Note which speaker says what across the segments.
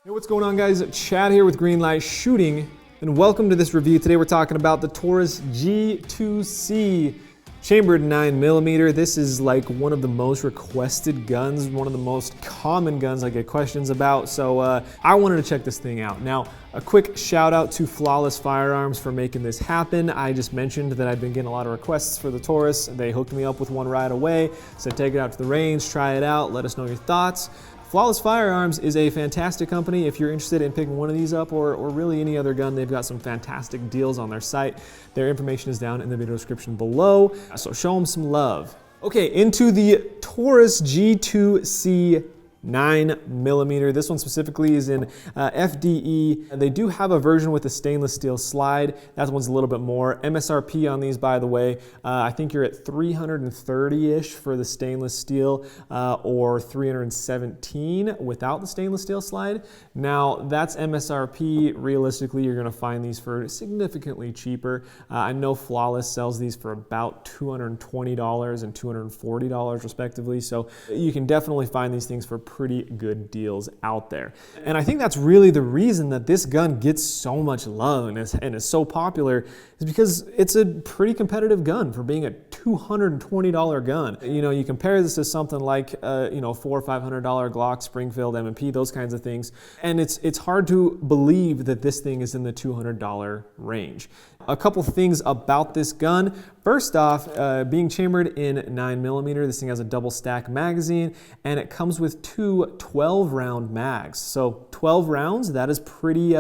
Speaker 1: Hey, what's going on, guys? Chad here with Greenlight Shooting, and welcome to this review. Today we're talking about the Taurus G2C chambered 9mm. This is like one of the most requested guns, one of the most common guns I get questions about, so I wanted to check this thing out. Now, a quick shout out to Flawless Firearms for making this happen. I just mentioned that I've been getting a lot of requests for the Taurus. They hooked me up with one right away, said take it out to the range, try it out, let us know your thoughts. Flawless Firearms is a fantastic company. If you're interested in picking one of these up or really any other gun, they've got some fantastic deals on their site. Their information is down in the video description below, so show them some love. Okay, into the Taurus G2C 9mm. This one specifically is in FDE. They do have a version with a stainless steel slide. That one's a little bit more. MSRP on these, by the way, I think you're at 330-ish for the stainless steel or 317 without the stainless steel slide. Now, that's MSRP. Realistically, you're gonna find these for significantly cheaper. I know Flawless sells these for about $220 and $240 respectively, so you can definitely find these things for pretty good deals out there. And I think that's really the reason that this gun gets so much love and is so popular, is because it's a pretty competitive gun for being a $220 gun. You know, you compare this to something like $400 or $500 Glock, Springfield, M&P, those kinds of things, and it's hard to believe that this thing is in the $200 range. A couple things about this gun. First off, being chambered in 9mm, this thing has a double stack magazine, and it comes with two 12-round mags. So 12 rounds, that is pretty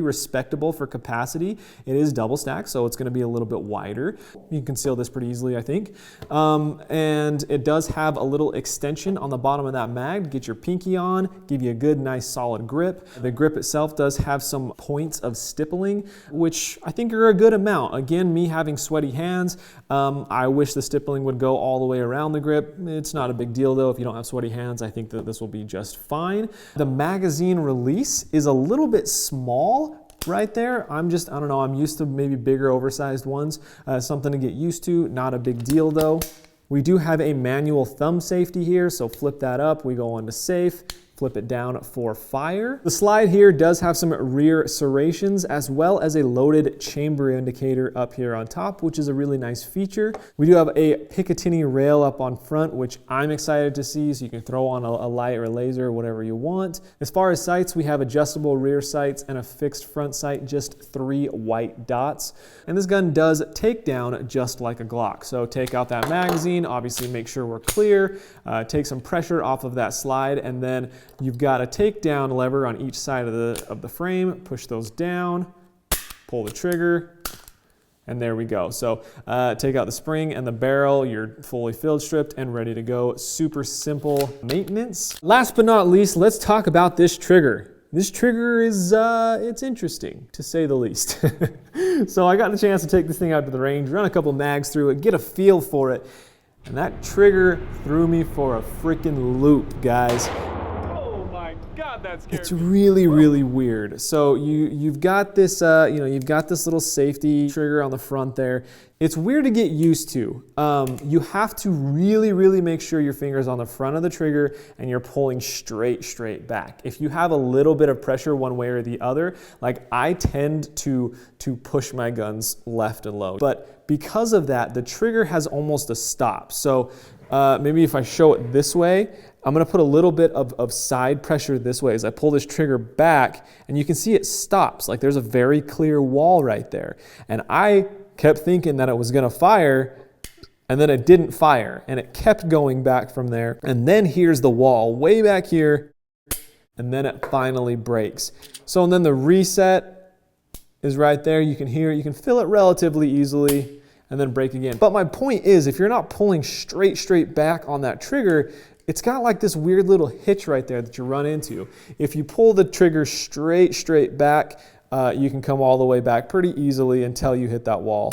Speaker 1: respectable for capacity. It is double stack, so it's gonna be a little bit wider. You can conceal this pretty easily, I think. And it does have a little extension on the bottom of that mag to get your pinky on, give you a good, nice, solid grip. The grip itself does have some points of stippling, which I think are a good amount. Again, me having sweaty hands, I wish the stippling would go all the way around the grip. It's not a big deal though. If you don't have sweaty hands, I think that this will be just fine. The magazine release is a little bit small right there. I don't know, I'm used to maybe bigger oversized ones. Something to get used to, not a big deal though. We do have a manual thumb safety here, so flip that up, we go on to safe. Flip it down for fire. The slide here does have some rear serrations as well as a loaded chamber indicator up here on top, which is a really nice feature. We do have a Picatinny rail up on front, which I'm excited to see, so you can throw on a light or a laser or whatever you want. As far as sights, we have adjustable rear sights and a fixed front sight, just 3 white dots. And this gun does take down just like a Glock. So take out that magazine, obviously make sure we're clear, take some pressure off of that slide, and then you've got a takedown lever on each side of the frame. Push those down, pull the trigger, and there we go. So take out the spring and the barrel. You're fully field stripped and ready to go. Super simple maintenance. Last but not least, let's talk about this trigger. This trigger is, it's interesting, to say the least. So I got the chance to take this thing out to the range, run a couple mags through it, get a feel for it, and that trigger threw me for a freaking loop, guys. It's really, really weird. So you've got this, you've got this little safety trigger on the front there. It's weird to get used to. You have to really, really make sure your finger's on the front of the trigger and you're pulling straight back. If you have a little bit of pressure one way or the other, like I tend to push my guns left and low. But because of that, the trigger has almost a stop. So maybe if I show it this way, I'm gonna put a little bit of side pressure this way as I pull this trigger back, and you can see it stops. Like there's a very clear wall right there. And I kept thinking that it was gonna fire, and then it didn't fire, and it kept going back from there. And then here's the wall way back here, and then it finally breaks. So and then the reset is right there. You can hear it, you can feel it relatively easily, and then break again. But my point is, if you're not pulling straight back on that trigger, it's got like this weird little hitch right there that you run into. If you pull the trigger straight back, you can come all the way back pretty easily until you hit that wall,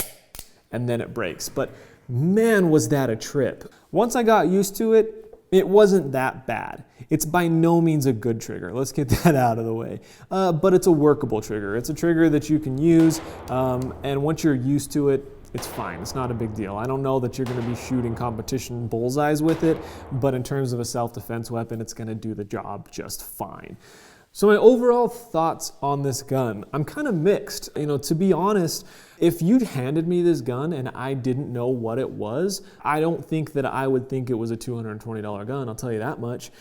Speaker 1: and then it breaks. But man, was that a trip. Once I got used to it, it wasn't that bad. It's by no means a good trigger. Let's get that out of the way. But it's a workable trigger. It's a trigger that you can use, and once you're used to it, it's fine. It's not a big deal. I don't know that you're going to be shooting competition bullseyes with it, but in terms of a self-defense weapon, it's going to do the job just fine. So my overall thoughts on this gun, I'm kind of mixed. To be honest, if you'd handed me this gun and I didn't know what it was, I don't think that I would think it was a $220 gun, I'll tell you that much.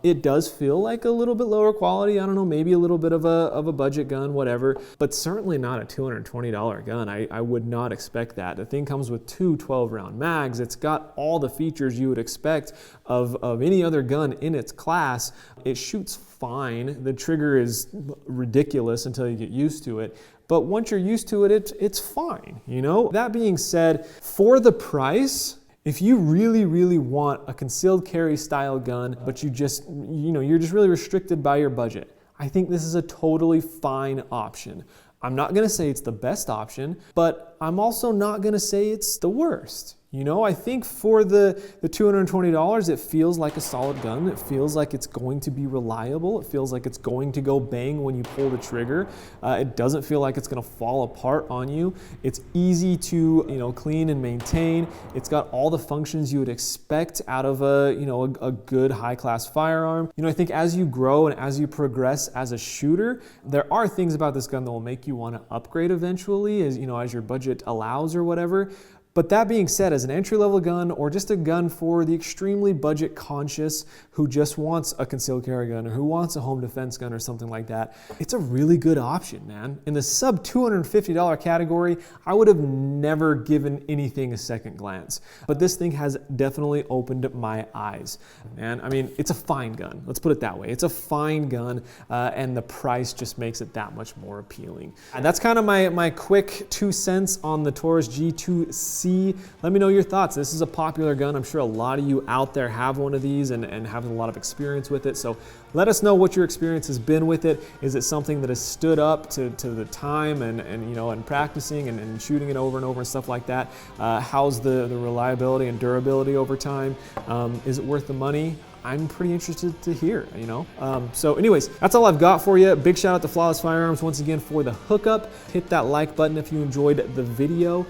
Speaker 1: It does feel like a little bit lower quality, I don't know, maybe a little bit of a budget gun, whatever, but certainly not a $220 gun. I would not expect that. The thing comes with two 12-round mags. It's got all the features you would expect of any other gun in its class. It shoots fine. The trigger is ridiculous until you get used to it. But once you're used to it, it's fine, That being said, for the price, if you really, really want a concealed carry style gun, but you're just really restricted by your budget, I think this is a totally fine option. I'm not gonna say it's the best option, but I'm also not gonna say it's the worst. I think for the $220, it feels like a solid gun. It feels like it's going to be reliable. It feels like it's going to go bang when you pull the trigger. It doesn't feel like it's going to fall apart on you. It's easy to clean and maintain. It's got all the functions you would expect out of a good high-class firearm. I think as you grow and as you progress as a shooter, there are things about this gun that will make you want to upgrade eventually, as your budget allows or whatever. But that being said, as an entry-level gun or just a gun for the extremely budget conscious who just wants a concealed carry gun or who wants a home defense gun or something like that, it's a really good option, man. In the sub $250 category, I would have never given anything a second glance. But this thing has definitely opened my eyes. Man, it's a fine gun. Let's put it that way. It's a fine gun, and the price just makes it that much more appealing. And that's kind of my quick 2 cents on the Taurus G2C. Let me know your thoughts. This is a popular gun. I'm sure a lot of you out there have one of these and have a lot of experience with it. So let us know what your experience has been with it. Is it something that has stood up to the time and practicing and shooting it over and over and stuff like that? How's the reliability and durability over time? Is it worth the money? I'm pretty interested to hear, So anyways, that's all I've got for you. Big shout out to Flawless Firearms once again for the hookup. Hit that like button if you enjoyed the video.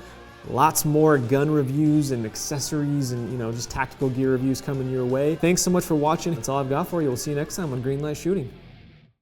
Speaker 1: Lots more gun reviews and accessories and just tactical gear reviews coming your way. Thanks so much for watching. That's all I've got for you. We'll see you next time on Greenlight Shooting.